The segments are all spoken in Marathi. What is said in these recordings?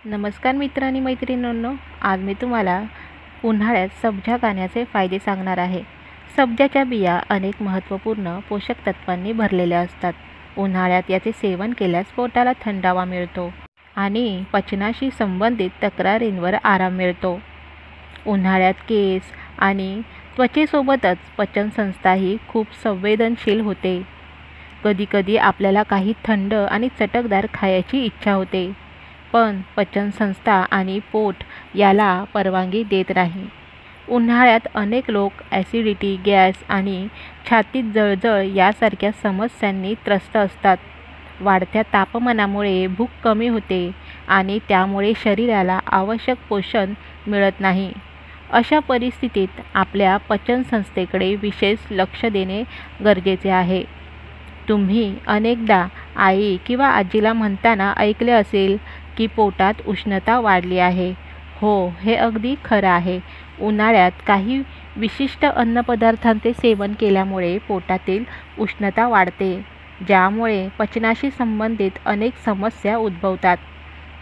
नमस्कार मित्र आणि मैत्रिणींनो, आज मी तुम्हाला उन्हाळ्यात सब्जा खाण्याचे फायदे सांगणार आहे. सब्जाच्या बिया अनेक महत्त्वपूर्ण पोषक तत्वांनी भरलेल्या असतात. उन्हाळ्यात याचे सेवन केल्यास पोटाला थंडावा मिळतो आणि पचनाशी संबंधित तक्रारींवर आराम मिळतो. उन्हाळ्यात केस आणि त्वचेसोबतच पचनसंस्थाही खूप संवेदनशील होते. कधीकधी आपल्याला काही थंड आणि चटकदार खायची इच्छा होते, पण पचनसंस्था आणि पोट याला परवानगी देत नाही. उन्हाळ्यात अनेक लोक ॲसिडिटी, गॅस आणि छातीत जळजळ यासारख्या समस्यांनी त्रस्त असतात. वाढत्या तापमानामुळे भूक कमी होते आणि त्यामुळे शरीराला आवश्यक पोषण मिळत नाही. अशा परिस्थितीत आपल्या पचनसंस्थेकडे विशेष लक्ष देणे गरजेचे आहे. तुम्ही अनेकदा आई किंवा आजीला म्हणताना ऐकले असेल की पोटात उष्णता वाढली आहे. हो, हे अगदी खरं आहे. उन्हाळ्यात काही विशिष्ट अन्नपदार्थांचे सेवन केल्यामुळे पोटातील उष्णता वाढते, ज्यामुळे पचनाशी संबंधित अनेक समस्या उद्भवतात.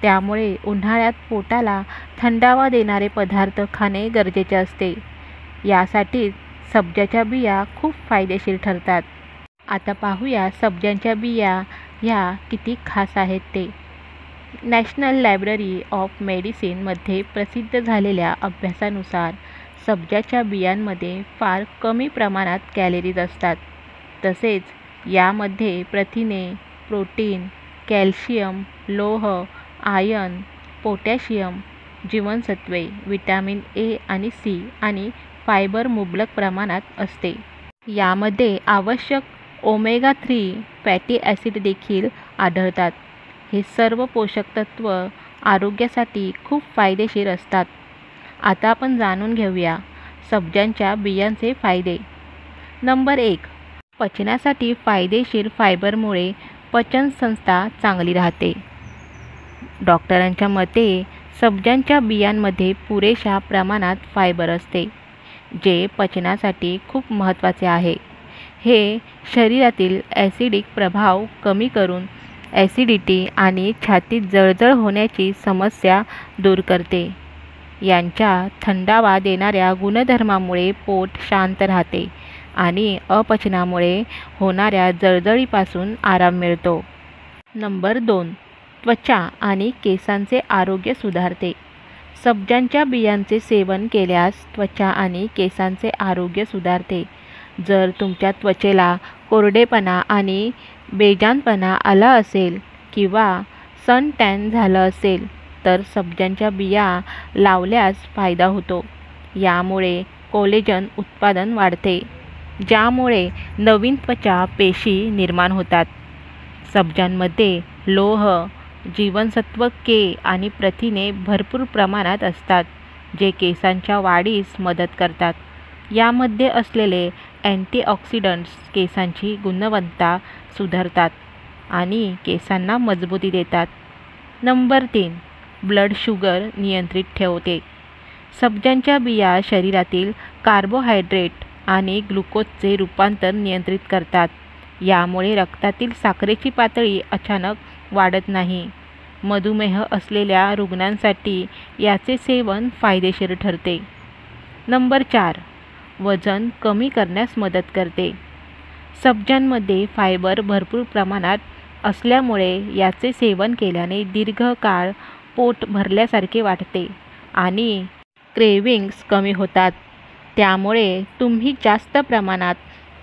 त्यामुळे उन्हाळ्यात पोटाला थंडावा देणारे पदार्थ खाणे गरजेचे असते. यासाठी सब्जाच्या बिया खूप फायदेशीर ठरतात. आता पाहूया सब्जाच्या बिया ह्या किती खास आहेत ते. नॅशनल लायब्ररी ऑफ मेडिसिनमध्ये प्रसिद्ध झालेल्या अभ्यासानुसार सब्जाच्या बियांमध्ये फार कमी प्रमाणात कॅलरीज असतात. तसेच यामध्ये प्रथिने, प्रोटीन, कॅल्शियम, लोह, आयर्न, पोटॅशियम, जीवनसत्त्वे, व्हिटॅमिन ए आणि सी आणि फायबर मुबलक प्रमाणात असते. यामध्ये आवश्यक ओमेगा 3 फॅटी ॲसिड देखील आढळतात. हे सर्व पोषक तत्व आरोग्यासाठी खूप फायदेशीर असतात. आता आपण जाणून घेऊया सब्जांच्या बियांचे फायदे. नंबर 1, पचनासाठी फायदेशीर. फायबरमुळे पचनसंस्था चांगली राहते. डॉक्टरांच्या मते सब्जांच्या बियांमध्ये पुरेशा प्रमाणात फायबर असते, जे पचनासाठी खूप महत्त्वाचे आहे. हे शरीरातील ॲसिडिक प्रभाव कमी करून ॲसिडिटी आणि छातीत जळजळ होण्याची समस्या दूर करते. यांच्या थंडावा देणाऱ्या गुणधर्मामुळे पोट शांत राहते आणि अपचनामुळे होणाऱ्या जळजळीपासून आराम मिळतो. नंबर 2, त्वचा आणि केसांचे आरोग्य सुधारते. सब्जांच्या बियांचे सेवन केल्यास त्वचा आणि केसांचे आरोग्य सुधारते. जर तुमच्या त्वचेला कोरडेपणा आणि बेजानपणा आला असेल किंवा सन टॅन झालं असेल, तर सब्जांच्या बिया लावल्यास फायदा होतो. यामुळे कोलेजन उत्पादन वाढते, ज्यामुळे नवीन त्वचा पेशी निर्माण होतात. सब्जांमध्ये लोह, जीवनसत्व के आणि प्रथिने भरपूर प्रमाणात असतात, जे केसांच्या वाढीस मदत करतात. यामध्ये असलेले अँटीऑक्सिडंट्स केसांची गुणवत्ता सुधारतात आणि केसांना मजबूती देतात. नंबर 3, ब्लड शुगर नियंत्रित ठेवते. सब्जांच्या बिया शरीरातील कार्बोहायड्रेट आणि ग्लुकोजचे रूपांतर नियंत्रित करतात. यामुळे रक्तातील साखरेची पातळी अचानक वाढत नाही. मधुमेह असलेल्या रुग्णांसाठी याचे सेवन फायदेशीर ठरते. नंबर 4, वजन कमी करण्यास मदत करते. सब्जांमध्ये फायबर भरपूर प्रमाणात असल्यामुळे याचे सेवन केल्याने दीर्घकाळ पोट भरल्यासारखे वाटते आणि क्रेव्हिंग्स कमी होतात. त्यामुळे तुम्ही जास्त प्रमाणात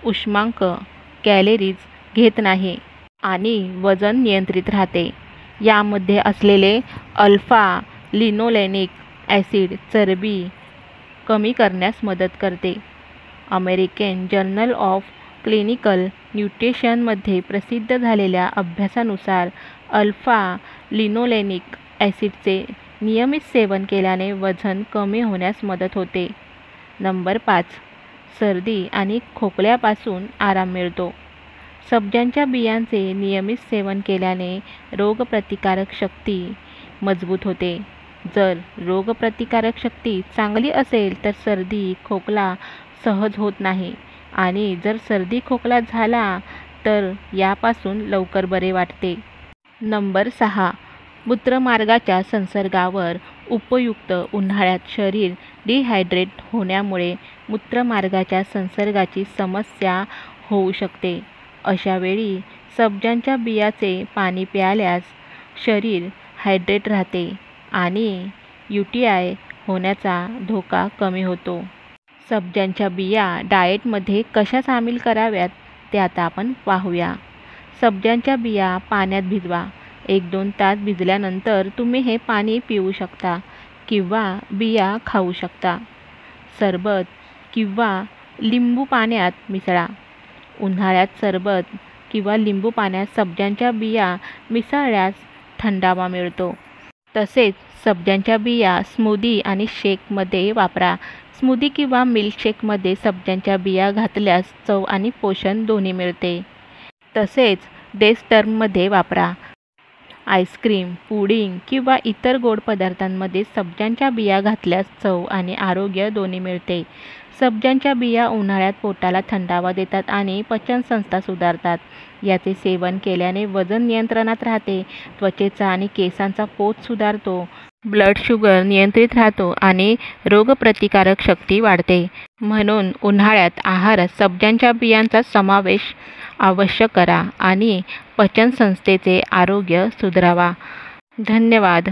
उष्मांक कॅलरीज घेत नाही आणि वजन नियंत्रित राहते. यामध्ये असलेले अल्फा लिनोलेनिक ॲसिड चरबी कमी करण्यास मदत करते. अमेरिकन जर्नल ऑफ क्लिनिकल न्यूट्रिशनमध्ये प्रसिद्ध झालेल्या अभ्यासानुसार अल्फा लिनोलेनिक ॲसिडचे नियमित सेवन केल्याने वजन कमी होण्यास मदत होते. नंबर 5, सर्दी आणि खोकल्यापासून आराम मिळतो. सब्जांच्या बियांचे नियमित सेवन केल्याने रोगप्रतिकारक शक्ती मजबूत होते. जर रोगप्रतिकारक शक्ती चांगली असेल तर सर्दी खोकला सहज होत नाही आणि जर सर्दी खोकला झाला तर यापासून लवकर बरे वाटते. नंबर 6, मूत्रमार्गाच्या संसर्गावर उपयुक्त. उन्हाळ्यात शरीर डिहायड्रेट होण्यामुळे मूत्रमार्गाच्या संसर्गाची समस्या होऊ शकते. अशा वेळी सब्जाच्या बियांचे पाणी प्यायल्यास शरीर हायड्रेट राहते आणि UTI होण्याचा धोका कमी होतो. सब्जाच्या बिया डाएटमध्ये कशा सामील कराव्यात ते आता आपण पाहूया. सब्जाच्या बिया पाण्यात भिजवा. 1-2 तास भिजल्यानंतर तुम्ही हे पाणी पिऊ शकता किंवा बिया खाऊ शकता. सरबत किंवा लिंबू पाण्यात मिसळा. उन्हाळ्यात सरबत किंवा लिंबू पाण्यात सब्जाच्या बिया मिसळल्यास थंडावा मिळतो. तसेच सब्जाच्या बिया स्मूदी आणि शेकमध्ये वापरा. स्मूदी किंवा मिल्कशेकमध्ये सब्जाच्या बिया घातल्यास चव आणि पोषण दोन्ही मिळते. तसेच डेझर्टमध्ये वापरा. आईस्क्रीम, पुडिंग किंवा इतर गोड पदार्थांमध्ये सब्जाच्या बिया घातल्यास चव आणि आरोग्य दोन्ही मिळते. सब्जाच्या बिया उन्हाळ्यात पोटाला थंडावा देतात आणि पचनसंस्था सुधारतात. याचे सेवन केल्याने वजन नियंत्रणात राहते, त्वचेचा आणि केसांचा पोत सुधारतो, ब्लड शुगर नियंत्रित राहतो आणि रोगप्रतिकारक शक्ती वाढते. म्हणून उन्हाळ्यात आहारात सब्जाच्या बियांचा समावेश अवश्य करा आणि पचनसंस्थेचे आरोग्य सुधारावा. धन्यवाद.